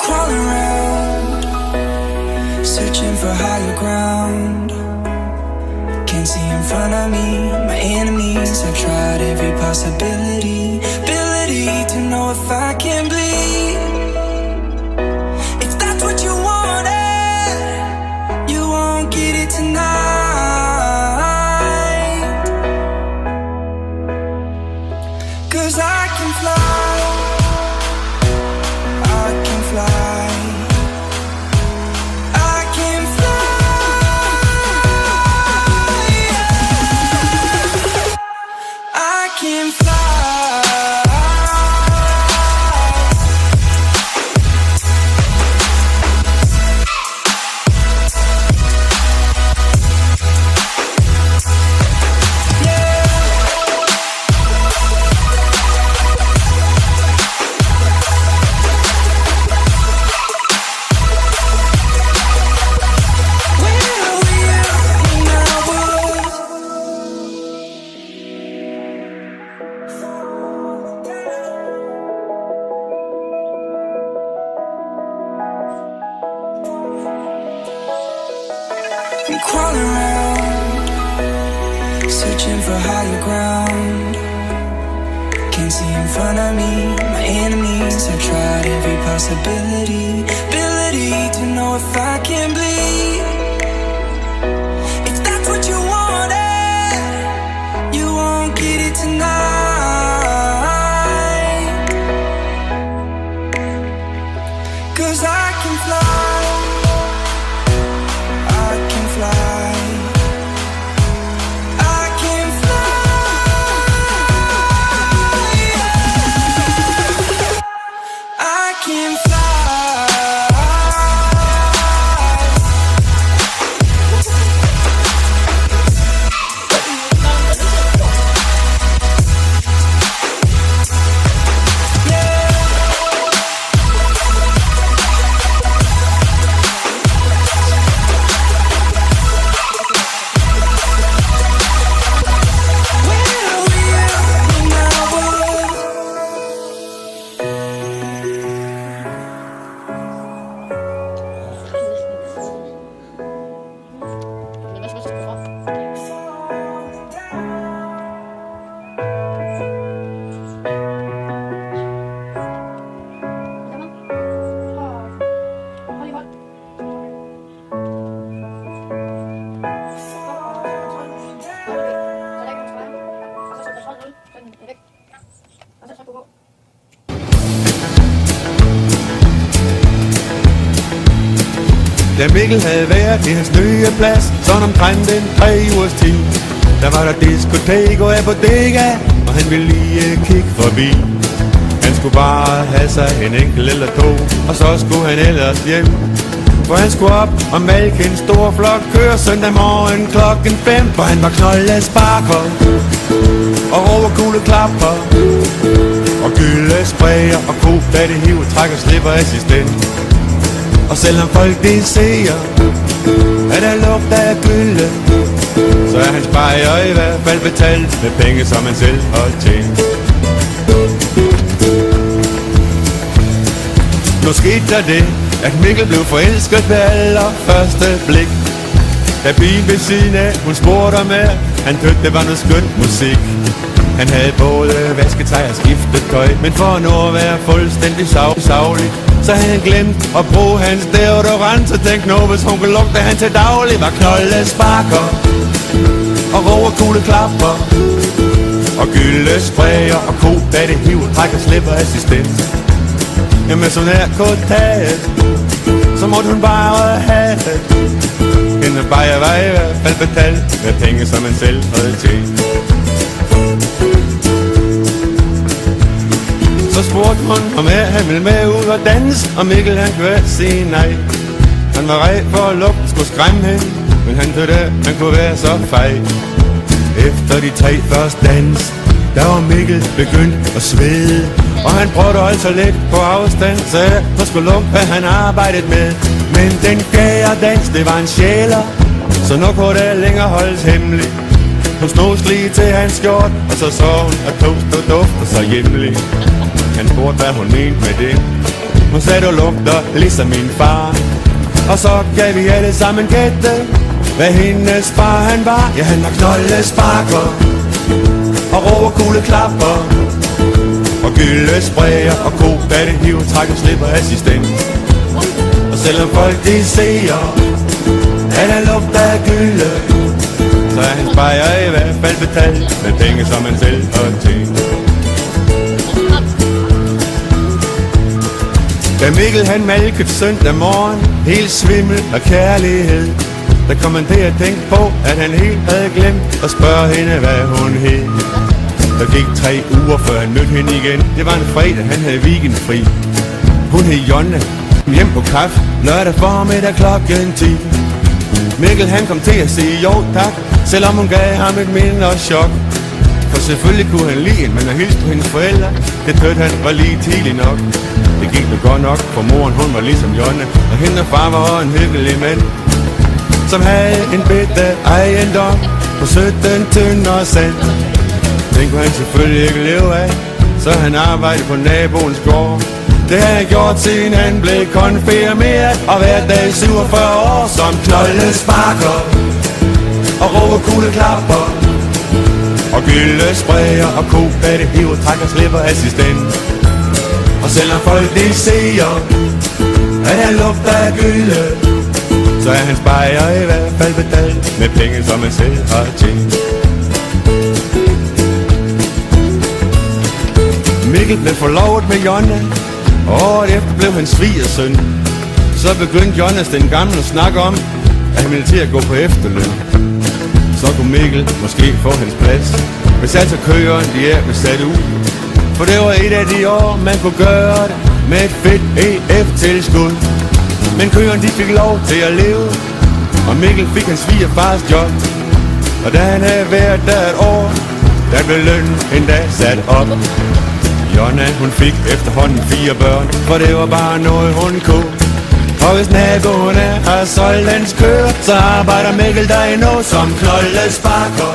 crawling around, searching for higher ground. Can't see in front of me, my enemies. I've tried every possibility, ability to know if I can bleed. If that's what you wanted, you won't get it tonight. 'Cause I can fly, I can fly. I'm crawling around, searching for higher ground. Can't see in front of me, my enemies. I've tried every possibility, ability to know if I can bleed. If that's what you wanted, you won't get it tonight. 'Cause I can fly, I can fly. I can fly. I can fly. Da Mikkel havde været i hans nye plads, sådan omtrent en 3 ugers tid, der var der diskotek og bodega, og han ville lige kigge forbi. Han skulle bare have sig en enkelt eller to, og så skulle han ellers hjem. For han skulle op og malke en stor flok køer søndag morgen klokken 5. For han var knolde sparker og overkugle klapper og gylde sprayer og ko, da det hiv, træk og slipper assistent. Og selvom folk de ser, at der lugter af gylde, så er hans bajer i hvert fald betalt med penge, som han selv har tjent. Nu skete der det, at Mikkel blev forelsket ved allerførste blik. Da bilen ved siden af, hun spurgte om af, han tødte det var noget skønt musik. Han havde både vasketøj og skiftet tøj, men for at nå at være fuldstændig savlig, så havde han glemt at bruge hans deodorant. Så tænkte nu, hvis hun kunne lugte han til daglig, var knolde sparker og roerkugle klapper og gylde sprayer og ko, da det hiv, træk og slipper assistent. Jamen så nær kotaget, så måtte hun bare have hende bajer var i hvert fald betalt med penge, som han selv havde tjent. Så spurgte hun om han ville med ud og danse, og Mikkel han kunne sige nej. Han var rej for at lugten skulle skræmme hende, men han tødte han kunne være så fej. Efter de 3 første dans, der var Mikkel begyndt at svede, og han prøvede at holde sig lidt på afstand, så på skulumpe han arbejdede med. Men den 4. dans, det var en sjæler, så nu kunne det længere holdes hemmeligt. Hun snos lige til hans skjort, og så hun, at toast og dufter så hjemmelig. Han spurgte, hvad hun mente med det, Hun sagde, du lugter ligesom min far. Og så kan vi alle sammen gætte, hvad hendes far han var. Ja, han var knoldesparker og råkugle klapper og gyldesprayer og kobatte hiv, træk og slipper assistent. Og selvom folk de ser, at han lugter af gylde, så er hans bajer i hvert fald betalt med penge, som han selv har tjent. Da Mikkel han malkede søndag morgen, helt svimmel af kærlighed, der kom han til at tænke på, at han helt havde glemt at spørge hende, hvad hun hed. Der gik 3 uger, før han mødte hende igen. Det var en fredag, han havde weekendfri. Hun hed Jonna, hjem på kaffe, lørdag formiddag klokken 10. Mikkel han kom til at sige jo tak, selvom hun gav ham et mindre chok. For selvfølgelig kunne han lide hende, men at hilse på hendes forældre, det tødte han var lige tidligt nok. Det gik jo godt nok, for moren hun var ligesom Jonna, og hende og far var en hyggelig mand, som havde en bitte ejendom på 17 tønder sand. Den kunne han selvfølgelig ikke leve af, så han arbejdede på naboens gård. Det havde han gjort, siden han blev konfirmeret, og hver dag 47 år som knoldesparker og råkugle klapper og gyldesprayer og kobatte hiv, træk og slipper assistent. Og selvom folk de siger, at han lugter af gylde, så er hans bajer i hvert fald betalt med penge, som han selv har tjent. Mikkel blev forlovet med Jonna, og året efter blev han svigersøn. Så begyndte Jonas den gamle at snakke om, at han ville til at gå på efterløn. Så kunne Mikkel måske få hans plads, hvis altså køren de er med sat ud. For det var et af de år, man kunne gøre det med et fedt EF-tilskud. Men køren de fik lov til at leve, og Mikkel fik hans svigerfars job. Og da han havde været der et år, der blev lønnen endda sat op. Jonna hun fik efterhånden 4 børn, for det var bare noget hun kunne. Og hvis naboen har solgt hans køer, så arbejder Mikkel der endnu som knoldesparker